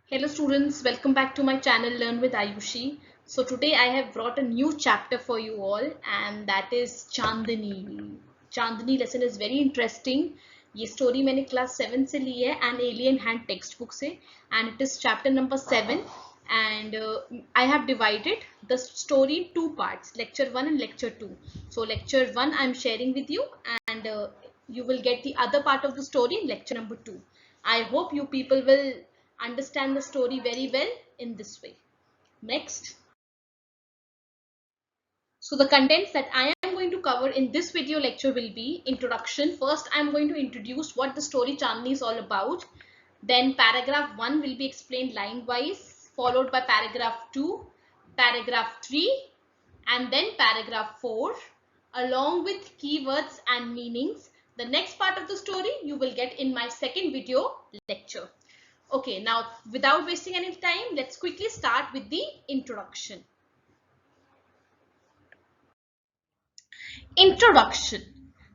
Hello students, welcome back to my channel Learn with Ayushi. So today I have brought a new chapter for you all and that is Chandani. Chandani lesson is very interesting. ये story मैंने class 7 से ली है and Alien Hand textbook से and it is chapter number 7 and I have divided the story in two parts, lecture 1 and lecture 2. So lecture 1 I am sharing with you and you will get the other part of the story in lecture number 2. I hope you people will understand the story very well in this way. Next. So the contents that I am going to cover in this video lecture will be introduction. First, I am going to introduce what the story Chandni is all about. Then paragraph 1 will be explained line wise, followed by paragraph 2, paragraph 3, and then paragraph 4, along with keywords and meanings. The next part of the story you will get in my second video lecture. Okay, now without wasting any time, let's quickly start with the introduction. Introduction.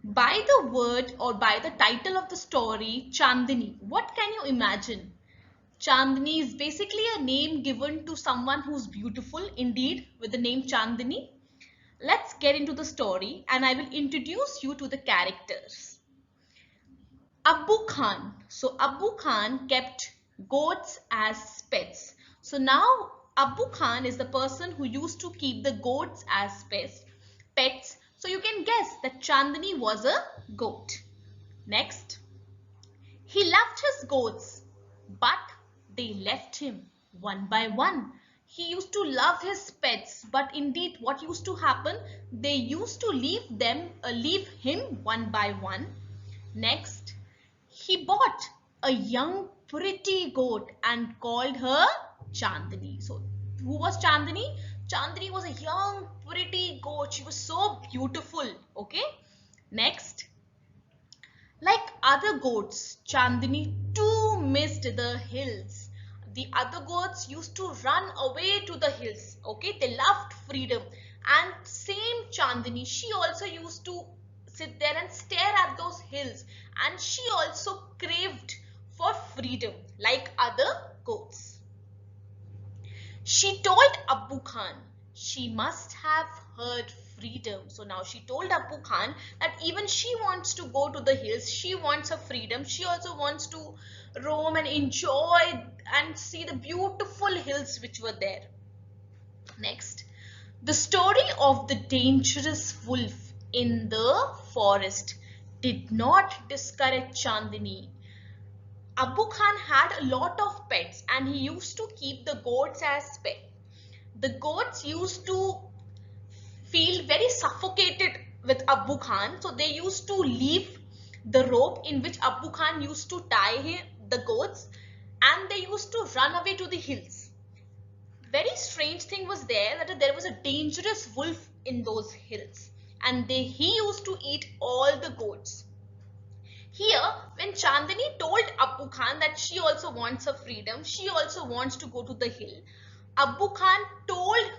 By the word or by the title of the story, Chandini, what can you imagine? Chandini is basically a name given to someone who's beautiful, indeed, with the name Chandini. Let's get into the story and I will introduce you to the characters. Abu Khan. So Abu Khan kept goats as pets. So now Abu Khan is the person who used to keep the goats as pets. So you can guess that Chandani was a goat. Next, he loved his goats, but they left him one by one. He used to love his pets, but indeed what used to happen? They used to leave him one by one. Next, he bought a young pretty goat and called her Chandani. So who was Chandani? Chandani was a young pretty goat. She was so beautiful. Okay. Next, like other goats, Chandani too missed the hills. The other goats used to run away to the hills. Okay, they loved freedom. And same Chandani, she also used to sit there and stare at those hills. And she also craved for freedom like other goats. She told Abu Khan she must have heard freedom. So now she told Abu Khan that even she wants to go to the hills. She wants her freedom. She also wants to roam and enjoy and see the beautiful hills which were there. Next, the story of the dangerous wolf in the forest did not discourage Chandini. Abu Khan had a lot of pets and he used to keep the goats as pets. The goats used to feel very suffocated with Abu Khan, so they used to leave the rope in which Abu Khan used to tie the goats and they used to run away to the hills. Very strange thing was there that there was a dangerous wolf in those hills and he used to eat all the goats. Here, when Chandani told Abu Khan that she also wants her freedom, she also wants to go to the hill, Abu Khan told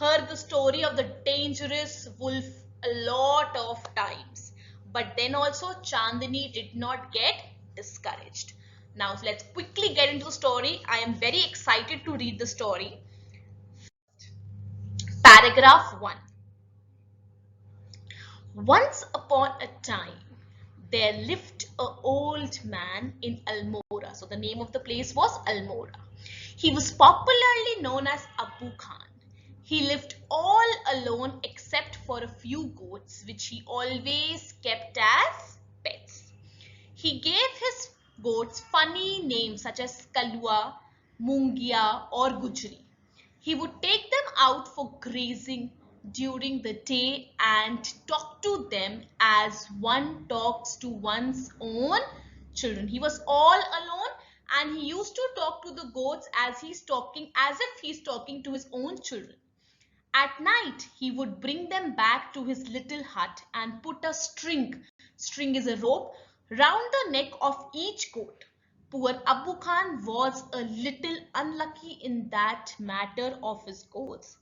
her the story of the dangerous wolf a lot of times. But then also Chandani did not get discouraged. Now let's quickly get into the story. I am very excited to read the story. Paragraph 1. Once upon a time, there lived an old man in Almora. So the name of the place was Almora. He was popularly known as Abu Khan. He lived all alone except for a few goats which he always kept as pets. He gave his goats funny names such as Kalua, Mungia or Gujri. He would take them out for grazing during the day and talk to them as one talks to one's own children. He was all alone and he used to talk to the goats as if he's talking to his own children. At night, he would bring them back to his little hut and put a string is a rope, round the neck of each goat. Poor Abu Khan was a little unlucky in that matter of his goats.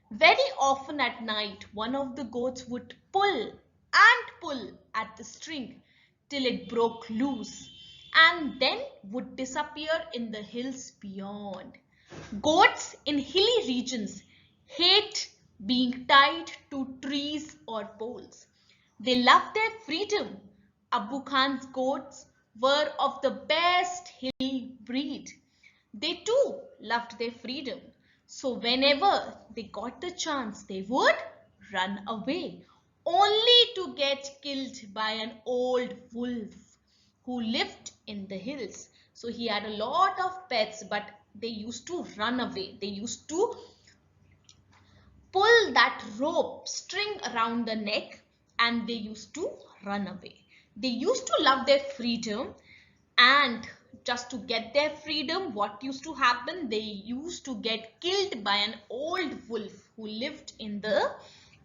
Very often at night, one of the goats would pull and pull at the string till it broke loose. and then would disappear in the hills beyond. Goats in hilly regions hate being tied to trees or poles. They love their freedom. Abu Khan's goats were of the best hill breed. They too loved their freedom. So whenever they got the chance, they would run away, only to get killed by an old wolf who lived in the hills. So he had a lot of pets, but they used to run away. They used to pull that rope string around the neck and they used to run away. They used to love their freedom, and just to get their freedom, what used to happen? They used to get killed by an old wolf who lived in the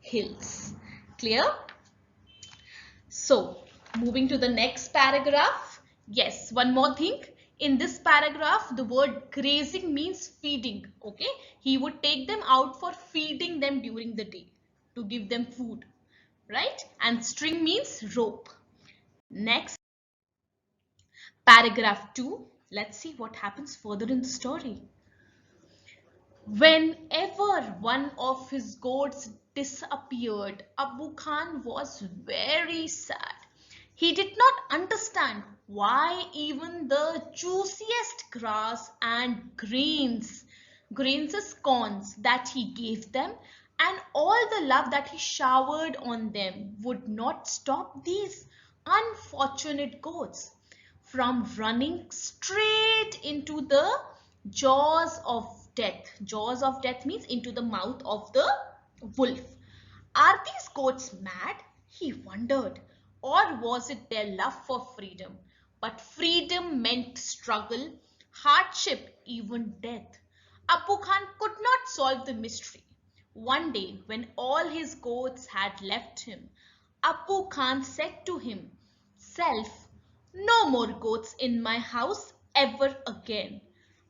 hills. Clear? So, moving to the next paragraph. Yes, one more thing. In this paragraph, the word grazing means feeding. Okay, he would take them out for feeding them during the day to give them food, right? And string means rope. Next, paragraph 2. Let's see what happens further in the story. Whenever one of his goats disappeared, Abu Khan was very sad. He did not understand why even the juiciest grass and grains as corns that he gave them, and all the love that he showered on them would not stop these unfortunate goats from running straight into the jaws of death. Jaws of death means into the mouth of the wolf. Are these goats mad? He wondered. Or was it their love for freedom? But freedom meant struggle, hardship, even death. Abu Khan could not solve the mystery. One day, when all his goats had left him, Abu Khan said to himself, "No more goats in my house ever again.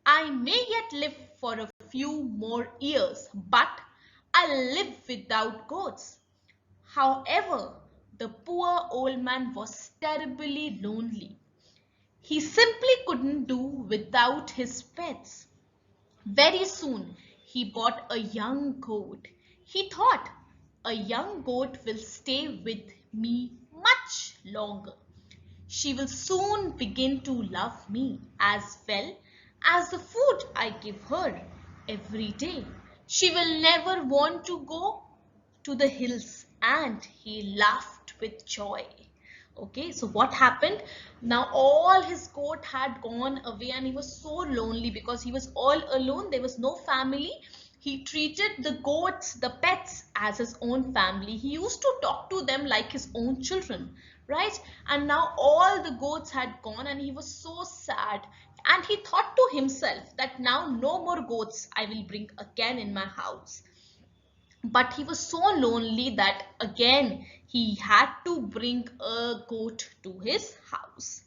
I may yet live for a few more years, but I'll live without goats." However, the poor old man was terribly lonely. He simply couldn't do without his pets. Very soon, he bought a young goat. He thought, "A young goat will stay with me much longer. She will soon begin to love me as well as the food I give her every day. She will never want to go to the hills." And he laughed with joy. Okay, so what happened? Now all his goat had gone away and he was so lonely because he was all alone. There was no family. He treated the goats, the pets, as his own family. He used to talk to them like his own children, right? And now all the goats had gone and he was so sad. And he thought to himself that now no more goats I will bring again in my house. But he was so lonely that again he had to bring a goat to his house.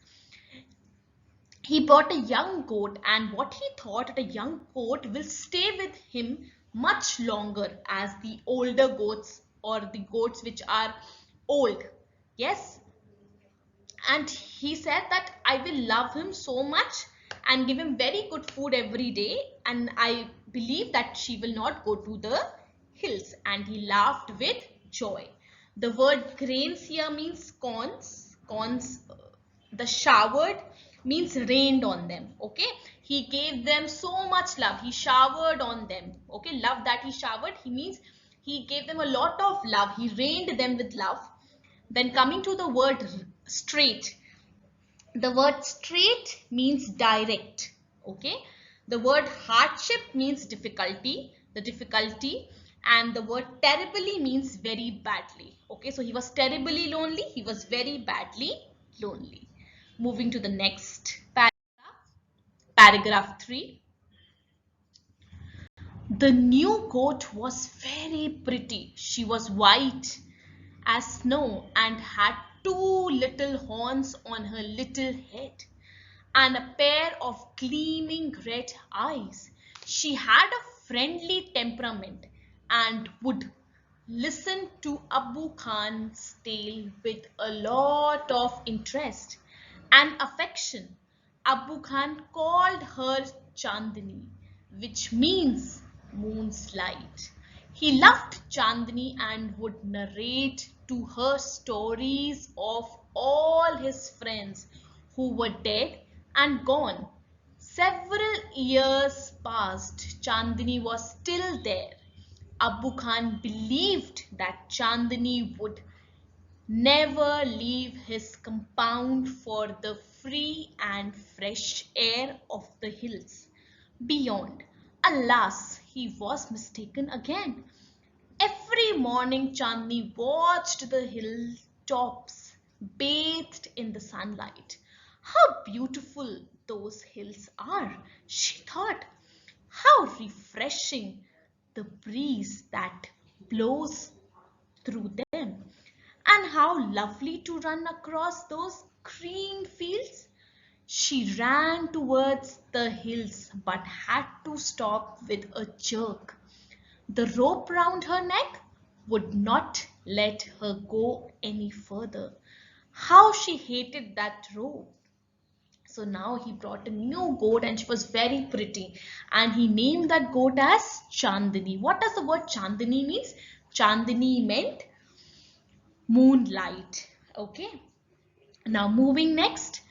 He bought a young goat, and what he thought that a young goat will stay with him much longer as the older goats or the goats which are old. Yes, and he said that I will love him so much and give him very good food every day, and I believe that she will not go to the hills. And he laughed with joy. The word grains here means corns. The showered means rained on them. Okay, he gave them so much love. He showered on them. Okay, love that he showered, he means he gave them a lot of love. He rained them with love. Then coming to the word straight. The word straight means direct. Okay. The word hardship means difficulty. The difficulty. And the word terribly means very badly. Okay. So he was terribly lonely. He was very badly lonely. Moving to the next paragraph. Paragraph 3. The new goat was very pretty. She was white as snow and had two little horns on her little head and a pair of gleaming red eyes. She had a friendly temperament and would listen to Abu Khan's tale with a lot of interest and affection. Abu Khan called her Chandni, which means moon's light. He loved Chandni and would narrate to her stories of all his friends who were dead and gone. Several years passed. Chandni was still there. Abu Khan believed that Chandni would never leave his compound for the free and fresh air of the hills beyond. Alas, he was mistaken again. Every morning, Chandni watched the hilltops bathed in the sunlight. How beautiful those hills are, she thought. How refreshing the breeze that blows through them. And how lovely to run across those green fields. She ran towards the hills but had to stop with a jerk. The rope round her neck would not let her go any further. How she hated that rope. So now he brought a new goat and she was very pretty. And he named that goat as Chandini. What does the word Chandini means? Chandini meant moonlight. Okay. Now moving next.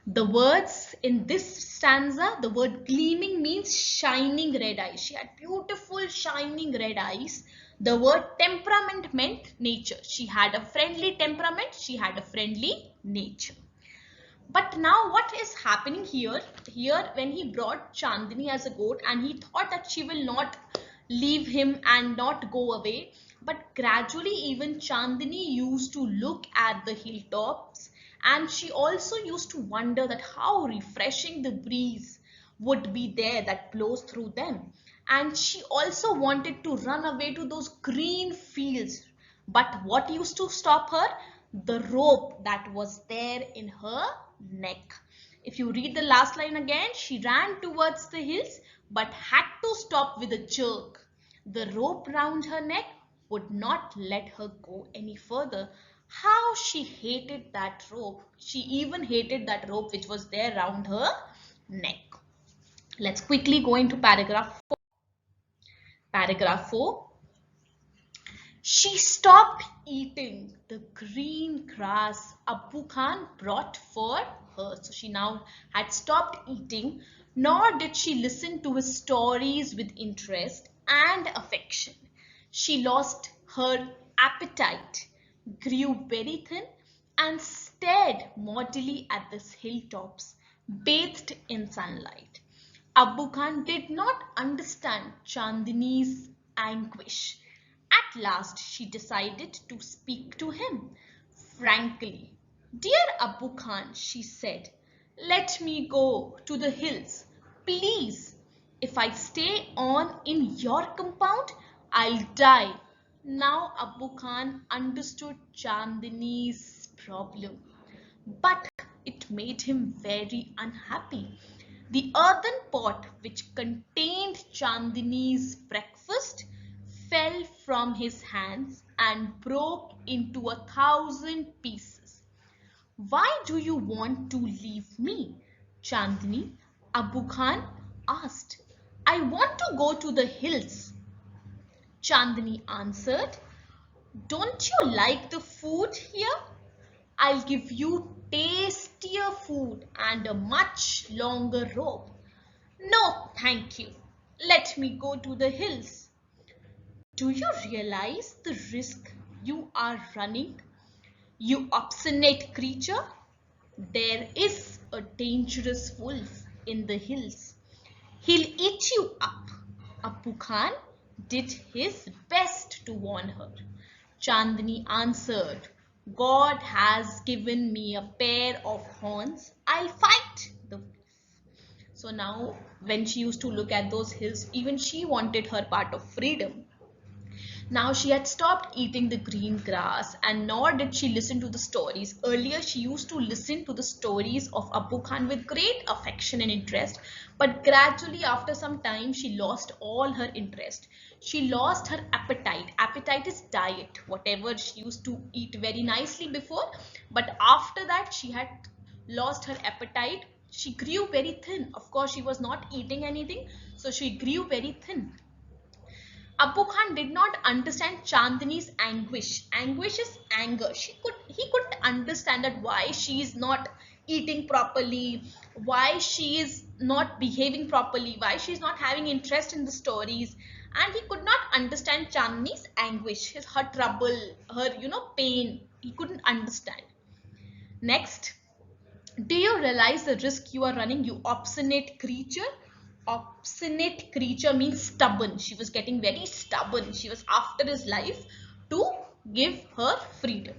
The words in this stanza, the word gleaming means shining red eyes. She had beautiful shining red eyes. The word temperament meant nature. She had a friendly temperament. She had a friendly nature. But now what is happening here? Here when he brought Chandini as a goat and he thought that she will not leave him and not go away. But gradually even Chandini used to look at the hilltops and she also used to wonder that how refreshing the breeze would be there that blows through them. And she also wanted to run away to those green fields. But what used to stop her? The rope that was there in her neck. If you read the last line again, she ran towards the hills but had to stop with a jerk. The rope round her neck would not let her go any further. How she hated that rope. She even hated that rope which was there round her neck. Let's quickly go into paragraph 4. Paragraph 4. She stopped eating the green grass Abu Khan brought for her. So she now had stopped eating, nor did she listen to his stories with interest and affection. She lost her appetite, grew very thin, and stared moodily at the hilltops, bathed in sunlight. Abu Khan did not understand Chandini's anguish. At last, she decided to speak to him frankly. Dear Abu Khan, she said, let me go to the hills, please. If I stay on in your compound, I'll die. Now Abu Khan understood Chandini's problem, but it made him very unhappy. The earthen pot which contained Chandini's breakfast fell from his hands and broke into 1,000 pieces. Why do you want to leave me, Chandini? Abu Khan asked. I want to go to the hills, Chandini answered. Don't you like the food here? I'll give you tastier food and a much longer rope. No, thank you. Let me go to the hills. Do you realize the risk you are running, you obstinate creature? There is a dangerous wolf in the hills. He'll eat you up. Abu Khan did his best to warn her. Chandni answered, God has given me a pair of horns. I'll fight the wolf. So now when she used to look at those hills, even she wanted her part of freedom. Now she had stopped eating the green grass and nor did she listen to the stories. Earlier she used to listen to the stories of Abu Khan with great affection and interest, but gradually after some time she lost all her interest. She lost her appetite. Appetite is diet, whatever she used to eat very nicely before, but after that she had lost her appetite. She grew very thin. Of course, she was not eating anything, so she grew very thin. Abu Khan did not understand Chandani's anguish. Anguish is anger. He couldn't understand that why she is not eating properly, why she is not behaving properly, why she is not having interest in the stories, and he could not understand Chandani's anguish, her trouble, her pain. He couldn't understand. Next, do you realize the risk you are running, you obstinate creature? Obstinate creature means stubborn. She was getting very stubborn. She was after his life to give her freedom.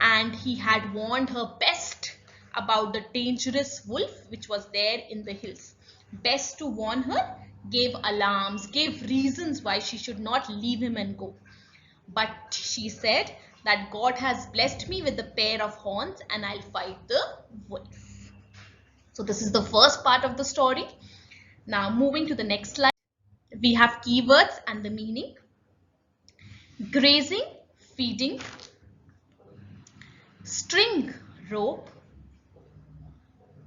And he had warned her best about the dangerous wolf which was there in the hills. Best to warn her, gave alarms, gave reasons why she should not leave him and go. But she said that God has blessed me with a pair of horns and I'll fight the wolf. So this is the first part of the story. Now moving to the next slide, we have keywords and the meaning. Grazing, feeding. String, rope.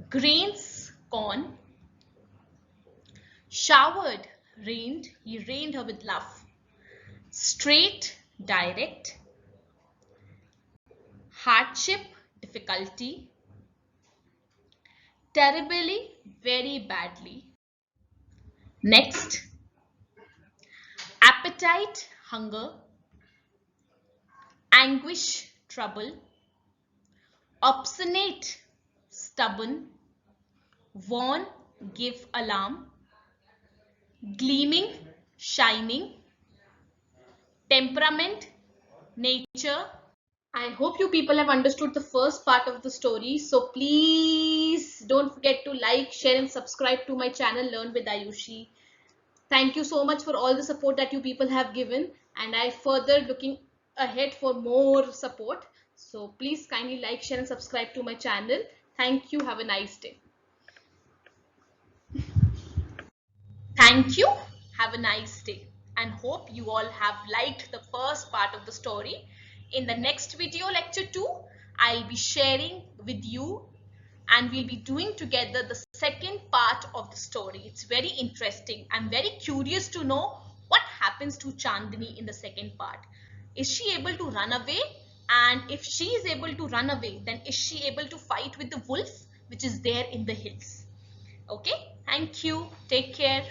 Grains, corn. Showered, rained. He rained her with love. Straight, direct. Hardship, difficulty. Terribly, very badly. Next, appetite, hunger. Anguish, trouble. Obstinate, stubborn. Warn, give alarm. Gleaming, shining. Temperament, nature. I hope you people have understood the first part of the story. So please don't forget to like, share and subscribe to my channel Learn with Ayushi. Thank you so much for all the support that you people have given, and I further looking ahead for more support. So please kindly like, share and subscribe to my channel. Thank you. Have a nice day. Thank you. Have a nice day, and hope you all have liked the first part of the story. In the next video, lecture 2, I'll be sharing with you and we'll be doing together the second part of the story. It's very interesting. I'm very curious to know what happens to Chandani in the second part. Is she able to run away? And if she is able to run away, then is she able to fight with the wolf which is there in the hills? Okay, thank you. Take care.